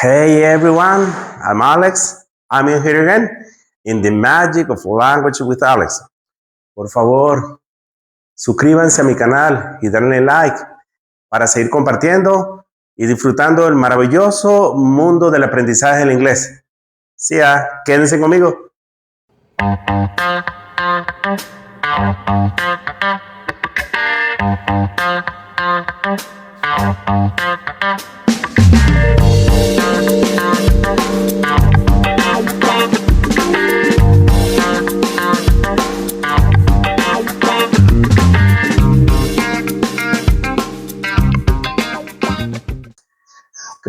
Hey everyone, I'm Alex. I'm in here again in the magic of language with Alex. Por favor, suscríbanse a mi canal y denle like para seguir compartiendo y disfrutando del maravilloso mundo del aprendizaje del inglés. Sí, quédense conmigo.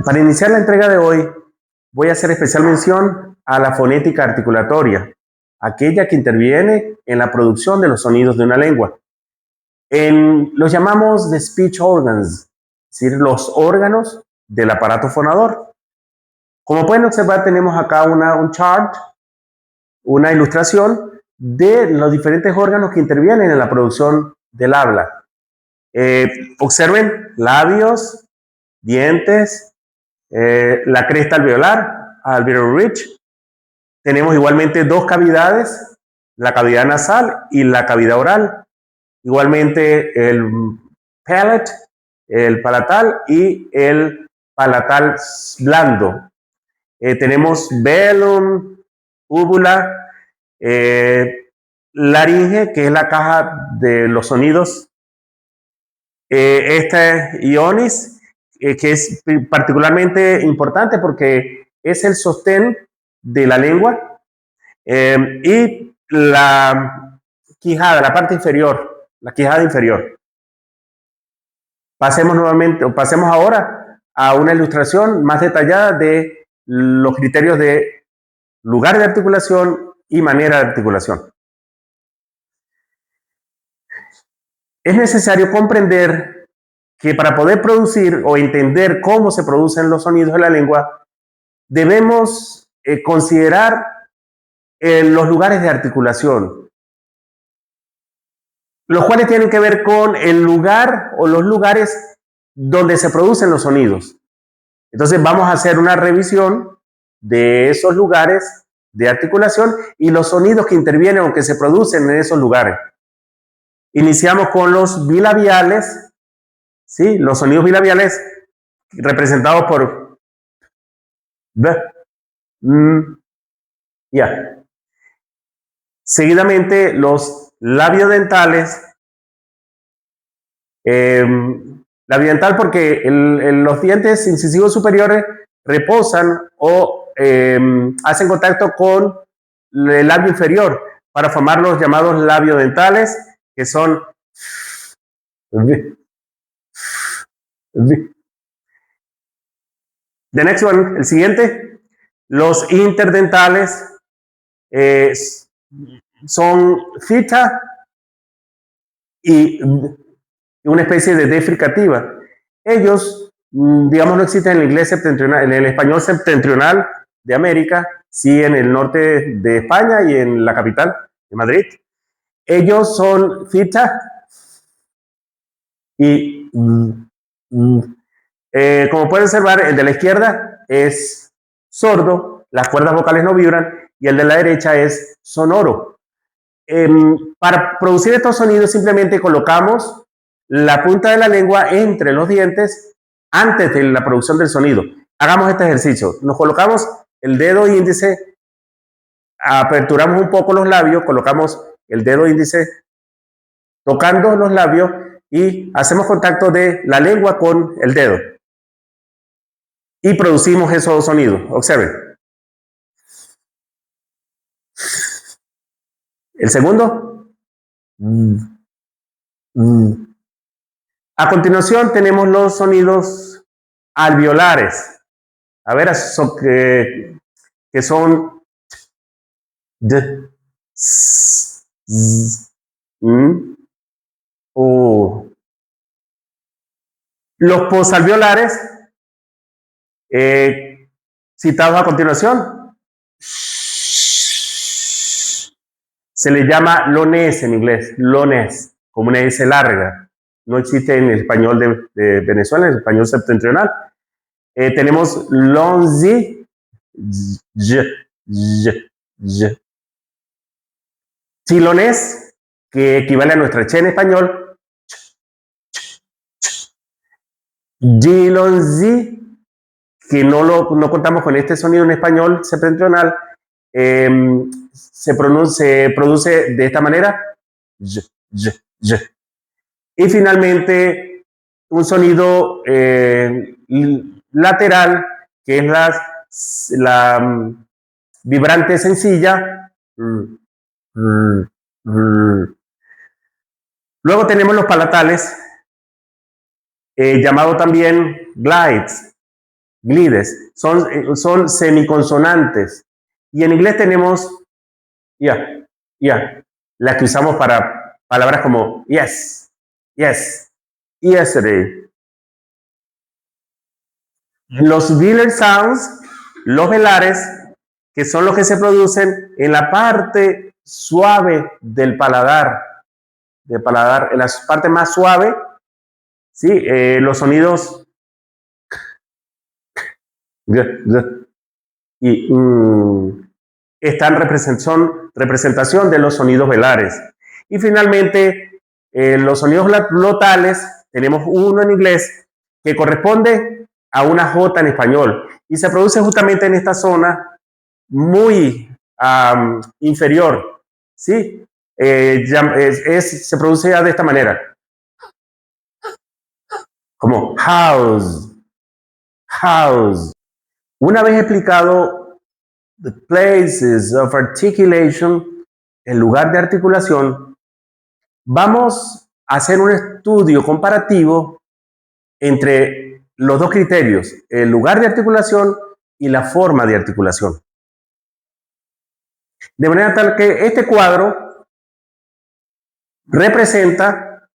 Para iniciar la entrega de hoy, voy a hacer especial mención a la fonética articulatoria, aquella que interviene en la producción de los sonidos de una lengua. Los llamamos the speech organs, es decir, los órganos del aparato fonador. Como pueden observar, tenemos acá un chart, una ilustración de los diferentes órganos que intervienen en la producción del habla. Observen labios, dientes, la cresta alveolar, alveolar ridge. Tenemos igualmente dos cavidades, la cavidad nasal y la cavidad oral. Igualmente el palate, el palatal y el palatal blando. Tenemos velum, úvula, laringe, que es la caja de los sonidos. Esta es ionis, que es particularmente importante porque es el sostén de la lengua, y la quijada, la parte inferior, la quijada inferior. Pasemos ahora a una ilustración más detallada de los criterios de lugar de articulación y manera de articulación. Es necesario comprender que para poder producir o entender cómo se producen los sonidos de la lengua, debemos considerar los lugares de articulación, los cuales tienen que ver con el lugar o los lugares donde se producen los sonidos. Entonces vamos a hacer una revisión de esos lugares de articulación y los sonidos que intervienen o que se producen en esos lugares. Iniciamos con los bilabiales, ¿sí? Los sonidos bilabiales representados por B, ya. Seguidamente los labiodentales. Labiodental porque los dientes incisivos superiores reposan o hacen contacto con el labio inferior para formar los llamados labiodentales, que son the next one, el siguiente. Los interdentales son theta y una especie de D fricativa. Ellos, digamos, no existen en el inglés septentrional, en el español septentrional de América, sí en el norte de España y en la capital de Madrid. Ellos son theta y como pueden observar, el de la izquierda es sordo, las cuerdas vocales no vibran, y el de la derecha es sonoro. Para producir estos sonidos simplemente colocamos la punta de la lengua entre los dientes antes de la producción del sonido. Hagamos este ejercicio. Nos colocamos el dedo índice, aperturamos un poco los labios, colocamos el dedo índice tocando los labios y hacemos contacto de la lengua con el dedo. Y producimos esos sonidos. Observen. El segundo. A continuación tenemos los sonidos alveolares. A ver, que son D, S, Z, U. Los posalveolares, citados a continuación, se le llama lones en inglés, lones, como una S larga. No existe en el español de Venezuela, en el español septentrional. Tenemos lonzi, y, y. Chilones, que equivale a nuestra che en español. Gilonzi, que no contamos con este sonido en español septentrional, se produce de esta manera. Y, y, y. Y finalmente, un sonido lateral, que es la vibrante sencilla. Luego tenemos los palatales, llamado también glides, son semiconsonantes. Y en inglés tenemos la que usamos para palabras como yes, yesterday. Los velar sounds, los velares, que son los que se producen en la parte suave del paladar, en la parte más suave, ¿sí? Los sonidos y son representación de los sonidos velares. Y finalmente, los sonidos glottales, tenemos uno en inglés que corresponde a una J en español y se produce justamente en esta zona muy inferior, ¿sí? Se produce de esta manera, como house. Una vez explicado the places of articulation, el lugar de articulación, vamos a hacer un estudio comparativo entre los dos criterios, el lugar de articulación y la forma de articulación. De manera tal que este cuadro representa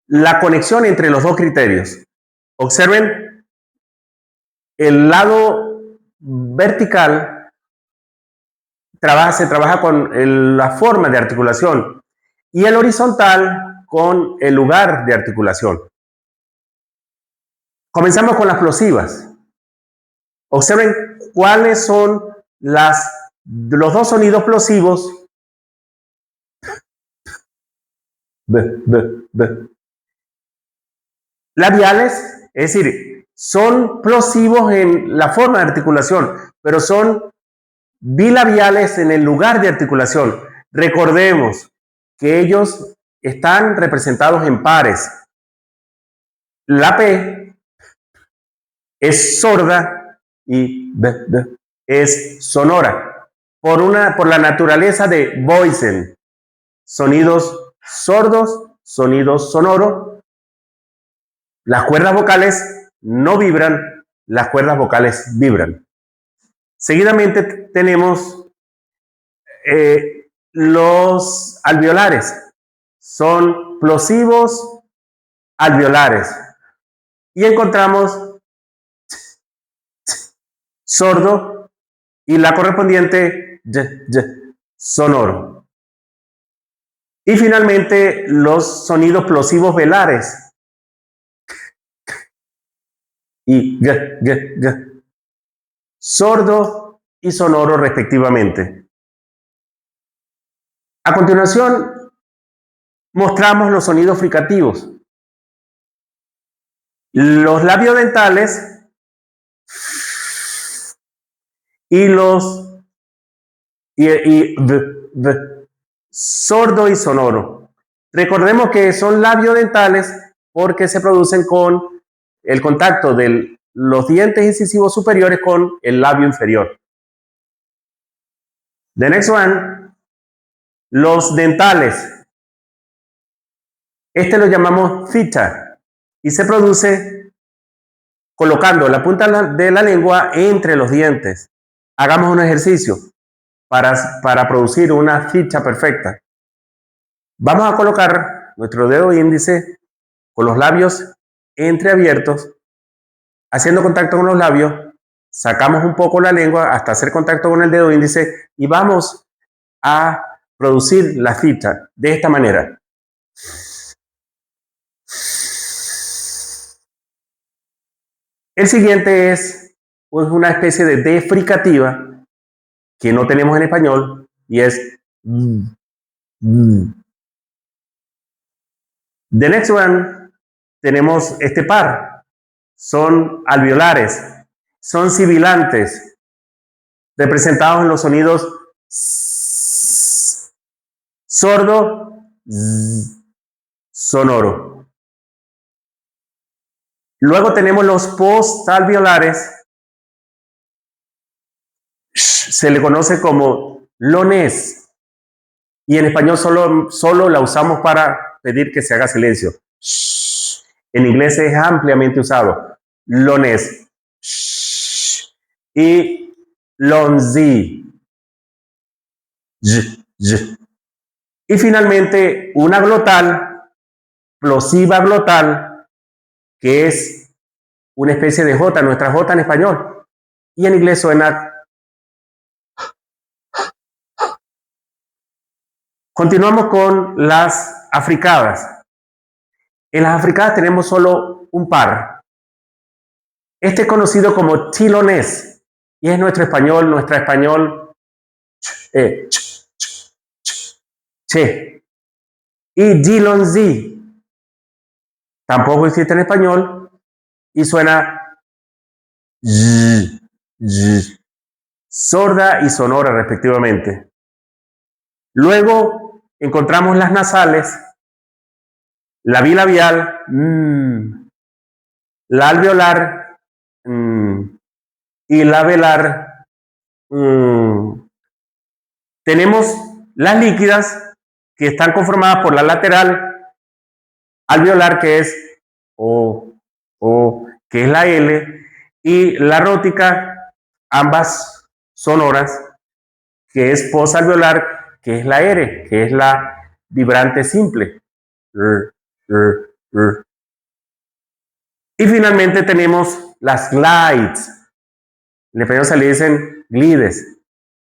la conexión entre los dos criterios. Observen, el lado vertical se trabaja con la forma de articulación y el horizontal con el lugar de articulación. Comenzamos con las plosivas. Observen cuáles son los dos sonidos plosivos. Labiales, es decir, son plosivos en la forma de articulación, pero son bilabiales en el lugar de articulación. Recordemos que ellos están representados en pares. La P es sorda y B es sonora. Por la naturaleza de voicing. Sonidos sordos, sonidos sonoros. Las cuerdas vocales no vibran, las cuerdas vocales vibran. Seguidamente tenemos los alveolares. Son plosivos alveolares. Y encontramos sordo y la correspondiente sonoro. Y finalmente los sonidos plosivos velares. Y sordo y sonoro respectivamente. A continuación, mostramos los sonidos fricativos. Los labiodentales y los sordo y sonoro. Recordemos que son labiodentales porque se producen con el contacto de los dientes incisivos superiores con el labio inferior. The next one, los dentales. Este lo llamamos theta y se produce colocando la punta de la lengua entre los dientes. Hagamos un ejercicio para producir una theta perfecta. Vamos a colocar nuestro dedo índice con los labios entreabiertos, haciendo contacto con los labios, sacamos un poco la lengua hasta hacer contacto con el dedo índice y vamos a producir la theta de esta manera. El siguiente es pues, una especie de D fricativa que no tenemos en español y es The next one, tenemos este par. Son alveolares, son sibilantes, representados en los sonidos sordo, sonoro. Luego tenemos los postalveolares, se le conoce como lones, y en español solo la usamos para pedir que se haga silencio. En inglés es ampliamente usado. Lones. Y lonzi. Y finalmente una glotal, plosiva glotal, que es una especie de J, nuestra J en español. Y en inglés suena. Continuamos con las africadas. En las africadas tenemos solo un par. Este es conocido como tilonés y es nuestra español che. Y dilonzi tampoco existe en español y suena sorda y sonora respectivamente. Luego encontramos las nasales, la bilabial, la alveolar y la velar. Tenemos las líquidas que están conformadas por la lateral alveolar, que es O, que es la L, y la rótica, ambas sonoras, que es posalveolar, que es la R, que es la vibrante simple. Y finalmente tenemos las glides. En español se le dicen glides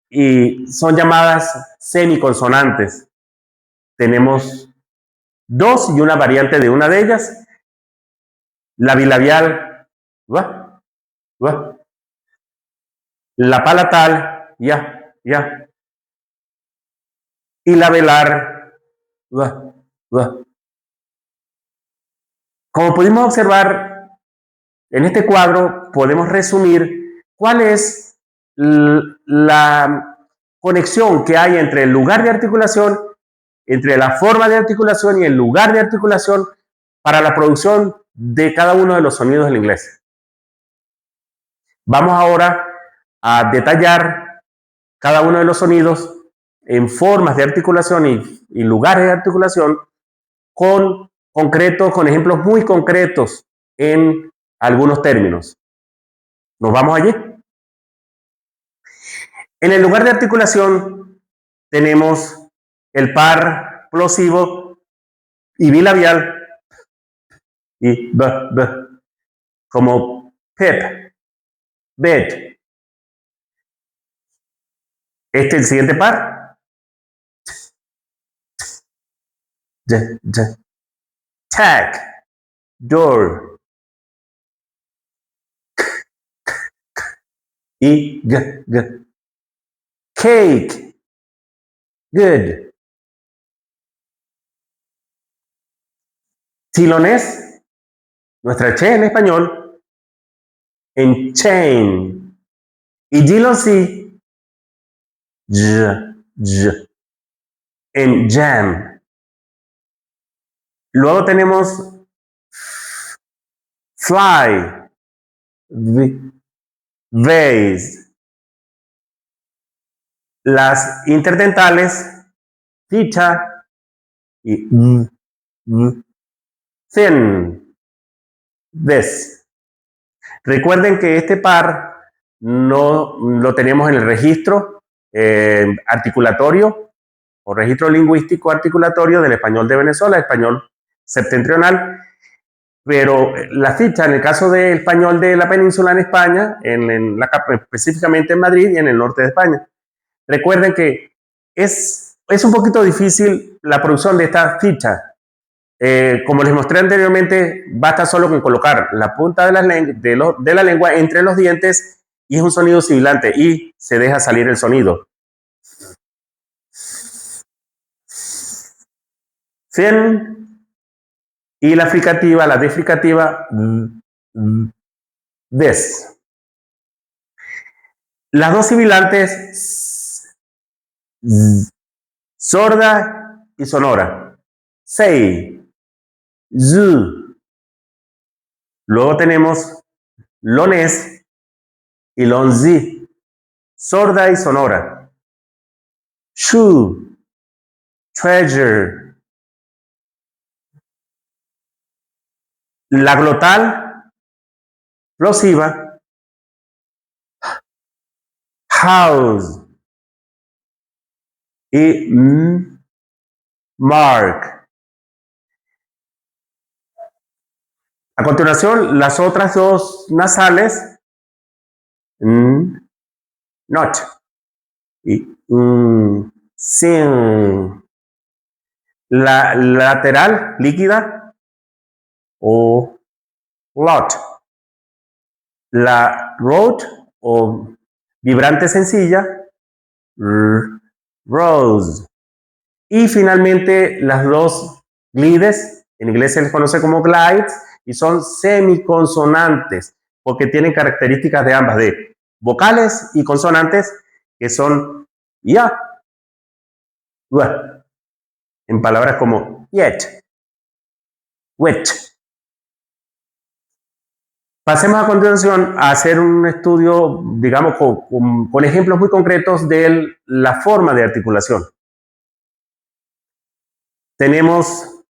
y son llamadas semiconsonantes. Tenemos dos y una variante de una de ellas. La bilabial, la palatal, y la velar, Como pudimos observar en este cuadro, podemos resumir cuál es la conexión que hay entre el lugar de articulación, entre la forma de articulación y el lugar de articulación para la producción de cada uno de los sonidos del inglés. Vamos ahora a detallar cada uno de los sonidos en formas de articulación y lugares de articulación con ejemplos muy concretos en algunos términos. ¿Nos vamos allí? En el lugar de articulación tenemos el par plosivo y bilabial y como pep, bed. Este es el siguiente par. Tag, door. Y cake, good. Tilonés, nuestra che en español, en chain. Y dilonzi, en jam. Luego tenemos fly, vase. Las interdentales, theta y thin, this. Recuerden que este par no lo tenemos en el registro articulatorio o registro lingüístico articulatorio del español de Venezuela, español septentrional, pero la theta en el caso del español de la península en España, específicamente en Madrid y en el norte de España. Recuerden que es un poquito difícil la producción de esta theta. Como les mostré anteriormente, basta solo con colocar la punta de la lengua entre los dientes y es un sonido sibilante y se deja salir el sonido. Fin. Y la fricativa, la desfricativa, des. Las dos sibilantes, sorda y sonora. Sei, zu. Luego tenemos lones y lonzi, sorda y sonora. Shu, treasure. La glotal, plosiva, house y mark. A continuación, las otras dos nasales, not y sin. La lateral líquida o lot. La road o vibrante sencilla, rose. Y finalmente las dos glides, en inglés se les conoce como glides, y son semiconsonantes, porque tienen características de ambas, de vocales y consonantes, que son ya, en palabras como yet, wet. Pasemos a continuación a hacer un estudio, digamos, con ejemplos muy concretos de la forma de articulación. Tenemos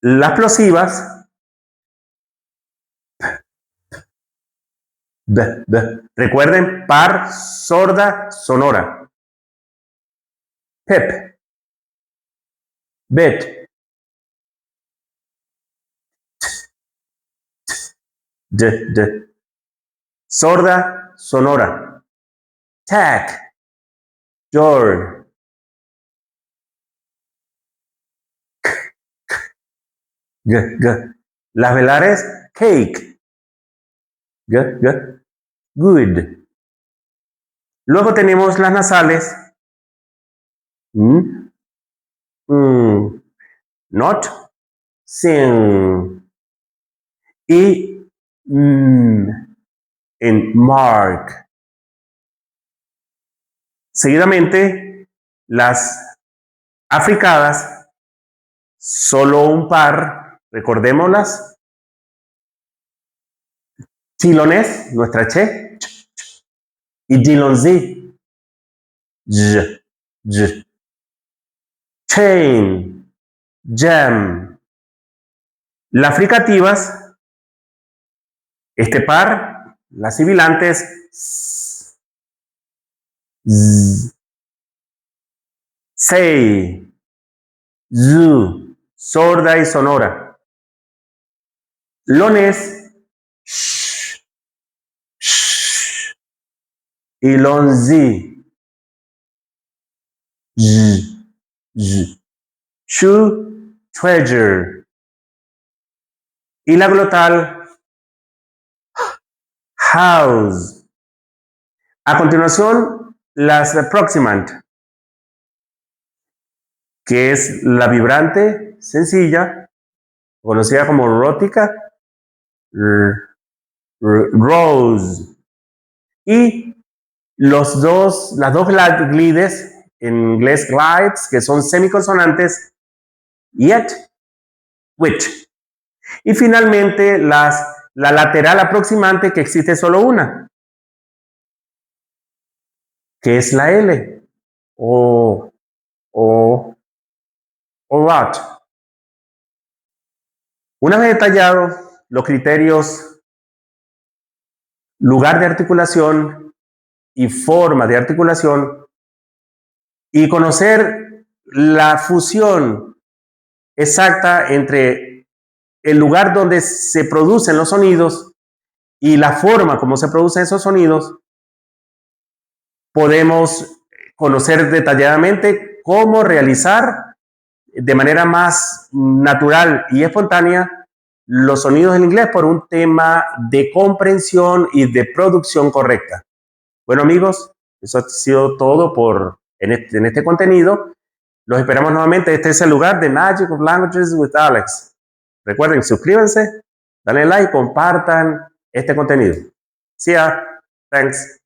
las plosivas. Recuerden, par, sorda, sonora. Pep. Bet. D. Sorda, sonora. Tack. Door. G. Las velares, cake. G. Good. Luego tenemos las nasales. Not, sin. Y en mark. Seguidamente, las africadas, solo un par, recordémoslas. Chilones, nuestra che, y dilonzi, chain, jam. Las fricativas, este par, las sibilantes, sei, zu, sorda y sonora. Lones, y lonzi, shoe, treasure. Y la glotal, house. A continuación, las approximant, que es la vibrante sencilla, conocida como rótica, rose. Y las dos glides, en inglés glides, que son semiconsonantes, yet, which. Y finalmente la lateral aproximante, que existe solo una, que es la L, o lot. Una vez detallados los criterios, lugar de articulación y forma de articulación, y conocer la fusión exacta entre el lugar donde se producen los sonidos y la forma como se producen esos sonidos, podemos conocer detalladamente cómo realizar de manera más natural y espontánea los sonidos en inglés por un tema de comprensión y de producción correcta. Bueno, amigos, eso ha sido todo en este contenido. Los esperamos nuevamente. Este es el lugar de Magic of Languages with Alex. Recuerden, suscríbanse, denle like, compartan este contenido. See ya. Thanks.